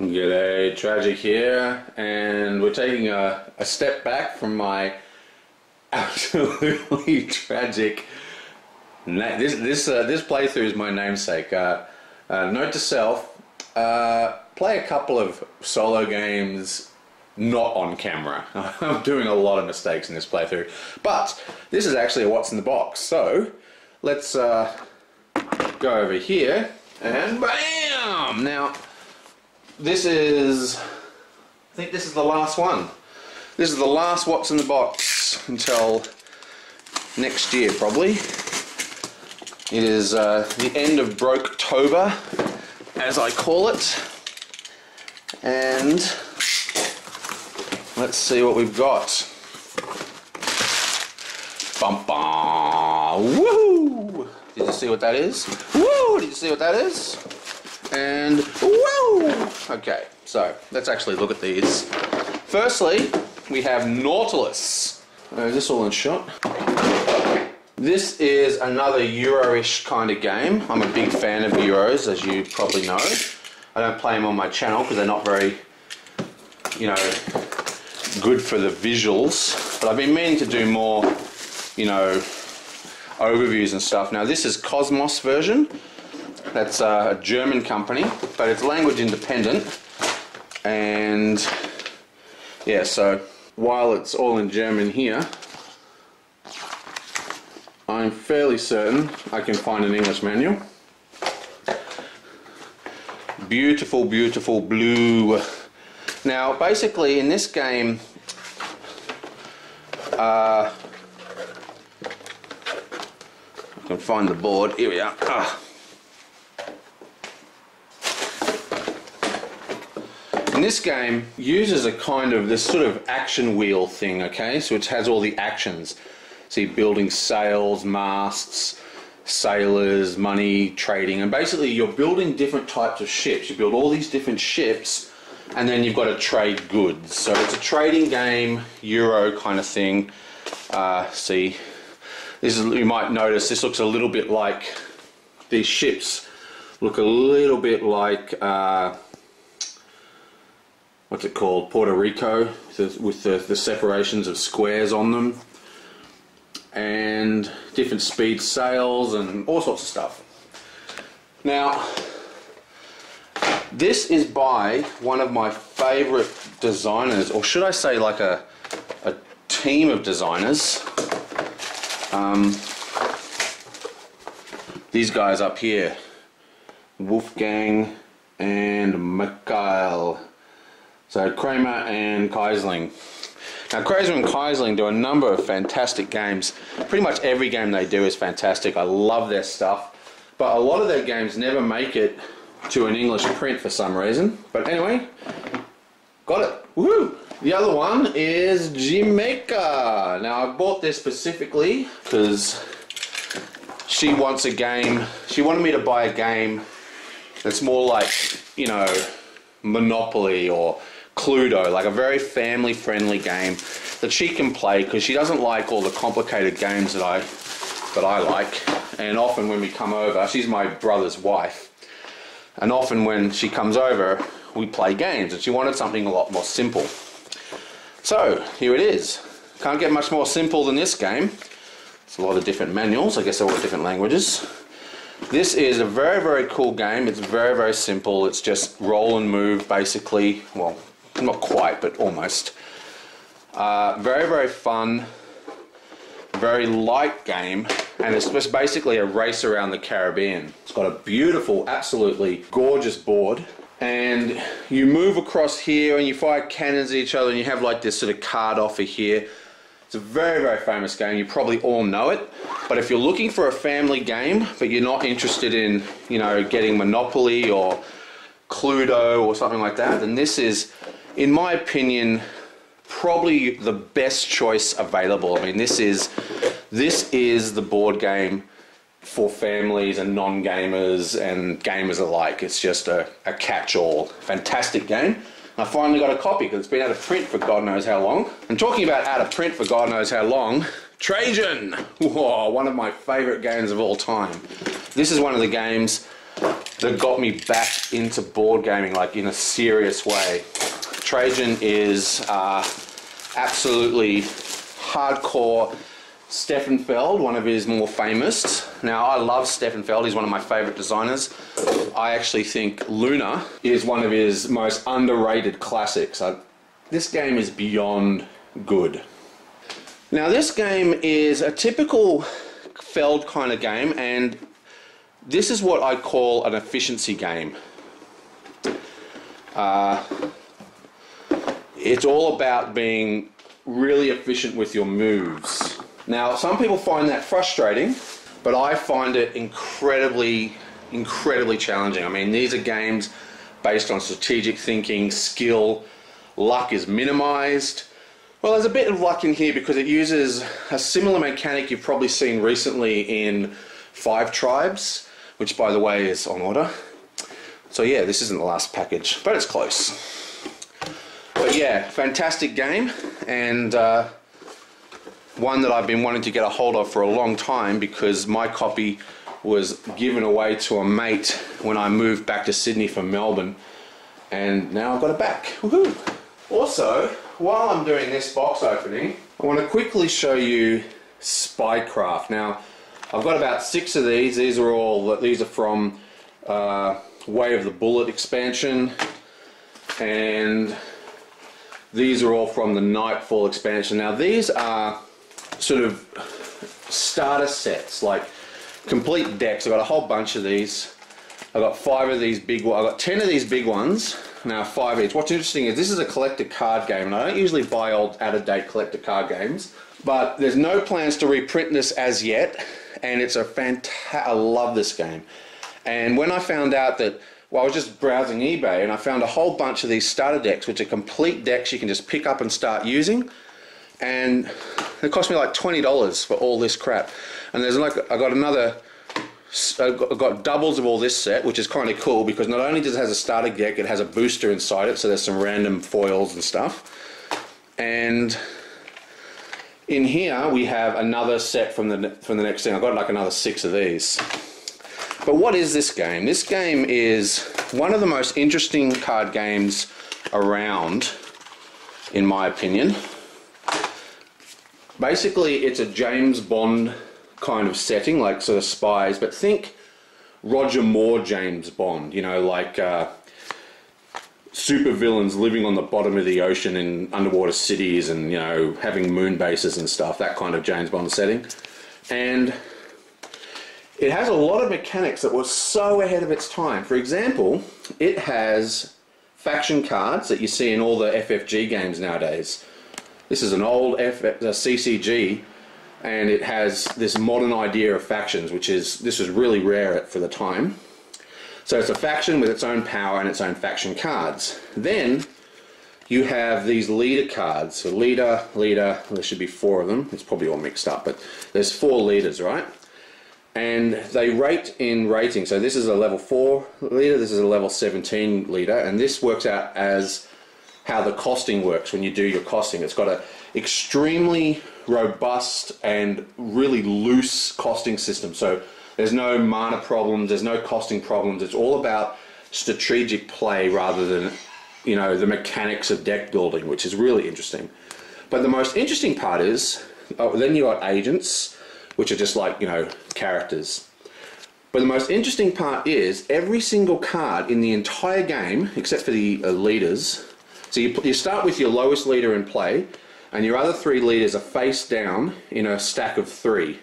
G'day, Tragic here, and we're taking a step back from my absolutely tragic. This playthrough is my namesake. Note to self: play a couple of solo games not on camera. I'm doing a lot of mistakes in this playthrough, but this is actually a what's in the box. So let's go over here and bam! Now. This is, I think this is the last one. This is the last what's in the box until next year probably. It is the end of Broketober, as I call it. And let's see what we've got. Bum bum! Woohoo! Did you see what that is? Woo! Did you see what that is? And woo! Okay, so let's actually look at these. Firstly, we have Nautilus. Is this all in shot? This is another Euro-ish kind of game. I'm a big fan of Euros, as you probably know. I don't play them on my channel because they're not very, good for the visuals. But I've been meaning to do more, overviews and stuff. Now this is Cosmos version. That's a German company, but it's language independent. And yeah, so while it's all in German here, I'm fairly certain I can find an English manual. Beautiful, beautiful blue. Now, basically in this game, I can find the board. Here we are. And this game uses a kind of this sort of action wheel thing, okay? So it has all the actions. So you're building sails, masts, sailors, money, trading, and basically you're building different types of ships. You build all these different ships, and then you've got to trade goods. So it's a trading game, Euro kind of thing. See, this is, you might notice this looks a little bit like, these ships look a little bit like what's it called, Puerto Rico, with the separations of squares on them, and different speed sails and all sorts of stuff. Now, this is by one of my favorite designers, or should I say like a team of designers. These guys up here, Wolfgang and Mikhail. So Kramer and Kiesling. Now Kramer and Kiesling do a number of fantastic games. Pretty much every game they do is fantastic. I love their stuff. But a lot of their games never make it to an English print for some reason. But anyway, got it. Woohoo! The other one is Jamaica. Now I bought this specifically because she wants a game. She wanted me to buy a game that's more like, Monopoly or Cluedo, like a very family-friendly game that she can play because she doesn't like all the complicated games that I like. And often when we come over, she's my brother's wife, and often when she comes over, we play games, and she wanted something a lot more simple. So here it is. Can't get much more simple than this game. It's a lot of different manuals. I guess they're all different languages. This is a very, very cool game. It's very, very simple. It's just roll and move, basically. Well, not quite, but almost. Very, very fun. Very light game. And it's just basically a race around the Caribbean. It's got a beautiful, absolutely gorgeous board. And you move across here and you fire cannons at each other and you have like this sort of card offer here. It's a very, very famous game. You probably all know it. But if you're looking for a family game, but you're not interested in, getting Monopoly or Cluedo or something like that, then this is, in my opinion, probably the best choice available. I mean, this is the board game for families and non-gamers and gamers alike. It's just a catch-all. Fantastic game. I finally got a copy because it's been out of print for God knows how long. And talking about out of print for God knows how long, Trajan! Whoa, one of my favourite games of all time. This is one of the games that got me back into board gaming, like in a serious way. Trajan is absolutely hardcore Stefan Feld, one of his more famous. Now, I love Stefan Feld, he's one of my favorite designers. I actually think Luna is one of his most underrated classics. This game is beyond good. Now, this game is a typical Feld kind of game, and this is what I call an efficiency game. It's all about being really efficient with your moves. Now, some people find that frustrating, but I find it incredibly challenging. I mean, these are games based on strategic thinking, skill, luck is minimized. Well, there's a bit of luck in here because it uses a similar mechanic you've probably seen recently in Five Tribes, which, by the way, is on order. So yeah, this isn't the last package, but it's close. But yeah, fantastic game, and one that I've been wanting to get a hold of for a long time because my copy was given away to a mate when I moved back to Sydney from Melbourne, and now I've got it back. Woohoo! Also, while I'm doing this box opening, I want to quickly show you Spycraft. Now, I've got about 6 of these. These are from Way of the Bullet expansion, and these are all from the Nightfall expansion. Now, these are sort of starter sets, like complete decks. I've got a whole bunch of these. I've got 5 of these big ones. I've got 10 of these big ones. Now 5 each. What's interesting is this is a collector card game, and I don't usually buy old out-of-date collector card games, but there's no plans to reprint this as yet, and it's a I love this game. And when I found out that, well, I was just browsing eBay and I found a whole bunch of these starter decks, which are complete decks you can just pick up and start using, and it cost me like $20 for all this crap. And there's like, I've got doubles of all this set, which is kind of cool because not only does it has a starter deck, it has a booster inside it, so there's some random foils and stuff. And in here we have another set from the next thing. I've got like another 6 of these. But what is this game? This game is one of the most interesting card games around, in my opinion. Basically, it's a James Bond kind of setting, like sort of spies, but think Roger Moore James Bond, you know, like super villains living on the bottom of the ocean in underwater cities and, you know, having moon bases and stuff, that kind of James Bond setting. And it has a lot of mechanics that were so ahead of its time. For example, it has faction cards that you see in all the FFG games nowadays. This is an old CCG, and it has this modern idea of factions, this was really rare for the time. So it's a faction with its own power and its own faction cards. Then you have these leader cards. So leader, there should be 4 of them. It's probably all mixed up, but there's 4 leaders, right? And they rate in rating. So this is a level 4 leader, this is a level 17 leader, and this works out as how the costing works when you do your costing. It's got an extremely robust and really loose costing system. So there's no mana problems, there's no costing problems. It's all about strategic play rather than, you know, the mechanics of deck building, which is really interesting. But the most interesting part is, then you got agents, which are just like, you know, characters. But the most interesting part is every single card in the entire game, except for the leaders. So you start with your lowest leader in play, and your other 3 leaders are face down in a stack of 3.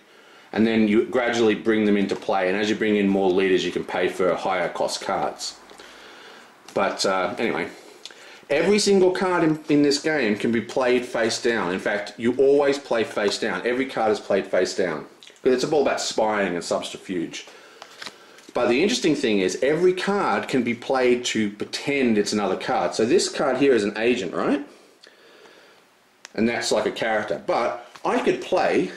And then you gradually bring them into play, and as you bring in more leaders, you can pay for higher cost cards. But anyway, every single card in this game can be played face down. In fact, you always play face down. Every card is played face down, because it's all about spying and subterfuge. But the interesting thing is every card can be played to pretend it's another card. So this card here is an agent, right? And that's like a character. But I could play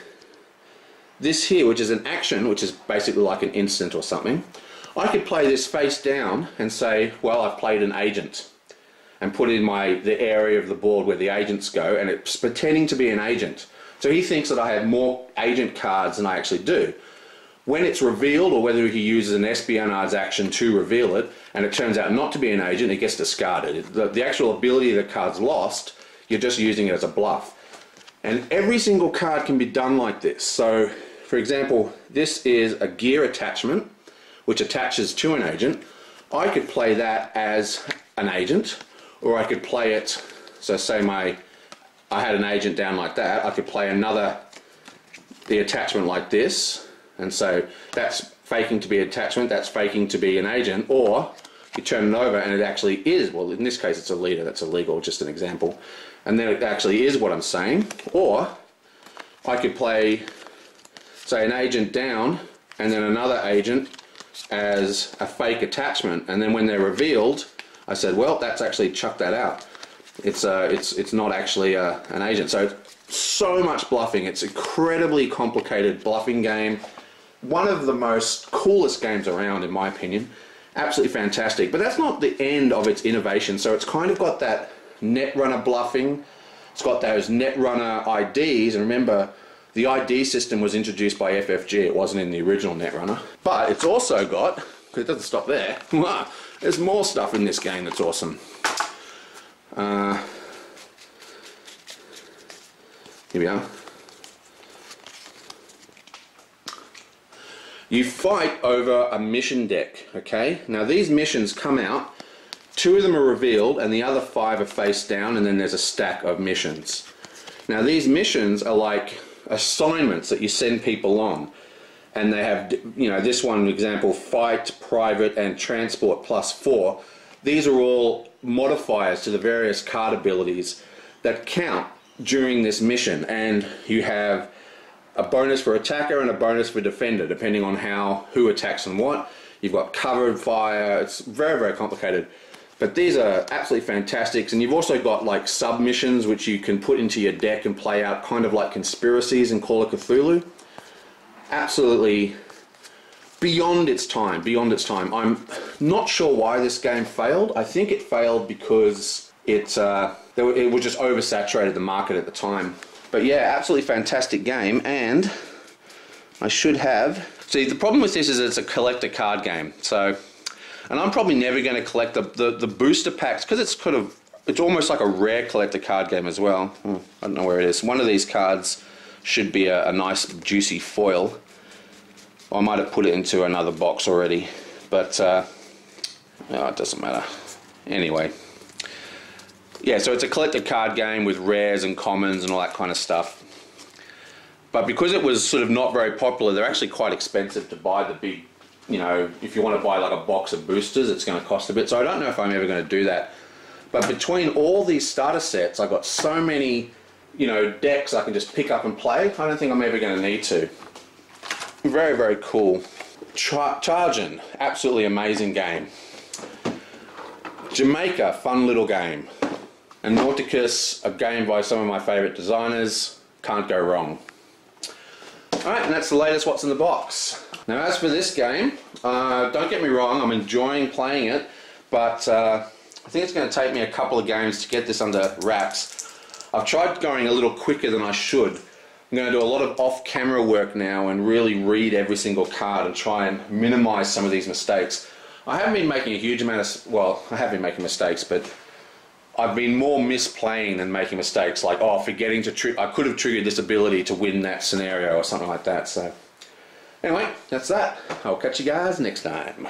this here, which is an action, which is basically like an instant or something. I could play this face down and say, well, I've played an agent, and put in the area of the board where the agents go, and it's pretending to be an agent. So he thinks that I have more agent cards than I actually do. when it's revealed, or whether he uses an espionage action to reveal it, and it turns out not to be an agent, it gets discarded. The actual ability of the card's lost, you're just using it as a bluff. And every single card can be done like this. So, for example, this is a gear attachment, which attaches to an agent. I could play that as an agent, or I could play it, so say I had an agent down like that, I could play the attachment like this, and so that's faking to be an attachment, that's faking to be an agent, or you turn it over and it actually is, well in this case it's a leader, that's illegal, just an example, and then it actually is what I'm saying. Or I could play, say, an agent down and then another agent as a fake attachment, and then when they're revealed, I said, well, that's actually chuck that out. It's not actually an agent. So much bluffing. It's incredibly complicated bluffing game. One of the most coolest games around, in my opinion. Absolutely fantastic. But that's not the end of its innovation. So it's kind of got that Netrunner bluffing. It's got those Netrunner IDs, and remember, the ID system was introduced by FFG. It wasn't in the original Netrunner. But it's also got, it doesn't stop there, there's more stuff in this game that's awesome. Here we are. You fight over a mission deck, okay? Now these missions come out, 2 of them are revealed and the other 5 are face down, and then there's a stack of missions. Now these missions are like assignments that you send people on, and they have, you know, this one example, fight, private and transport +4. These are all modifiers to the various card abilities that count during this mission, and you have a bonus for attacker and a bonus for defender depending on who attacks and what. You've got covered fire. It's very, very complicated, but these are absolutely fantastic. And you've also got like submissions which you can put into your deck and play out, kind of like conspiracies in Call of Cthulhu. Absolutely beyond its time, beyond its time. I'm not sure why this game failed. I think it failed because it was just oversaturated the market at the time. But yeah, absolutely fantastic game, and I should have... See, the problem with this is it's a collector card game, so... And I'm probably never going to collect the booster packs, because it's almost like a rare collector card game as well. I don't know where it is. One of these cards should be a nice juicy foil. I might have put it into another box already, but oh, it doesn't matter. Anyway. Yeah, so it's a collector card game with rares and commons and all that kind of stuff. But because it was sort of not very popular, they're actually quite expensive to buy the big, you know, if you want to buy like a box of boosters, it's going to cost a bit. So I don't know if I'm ever going to do that. But between all these starter sets, I've got so many, you know, decks I can just pick up and play. I don't think I'm ever going to need to. Very, very cool. Chargin, absolutely amazing game. Jamaica, fun little game. And Nauticus, a game by some of my favourite designers. Can't go wrong. Alright, and that's the latest what's in the box. Now as for this game, don't get me wrong, I'm enjoying playing it, but I think it's going to take me a couple of games to get this under wraps. I've tried going a little quicker than I should. I'm going to do a lot of off-camera work now and really read every single card and try and minimise some of these mistakes. I haven't been making a huge amount of... Well, I have been making mistakes, but I've been more misplaying than making mistakes, like, oh, forgetting to I could have triggered this ability to win that scenario or something like that. So anyway, that's that. I'll catch you guys next time.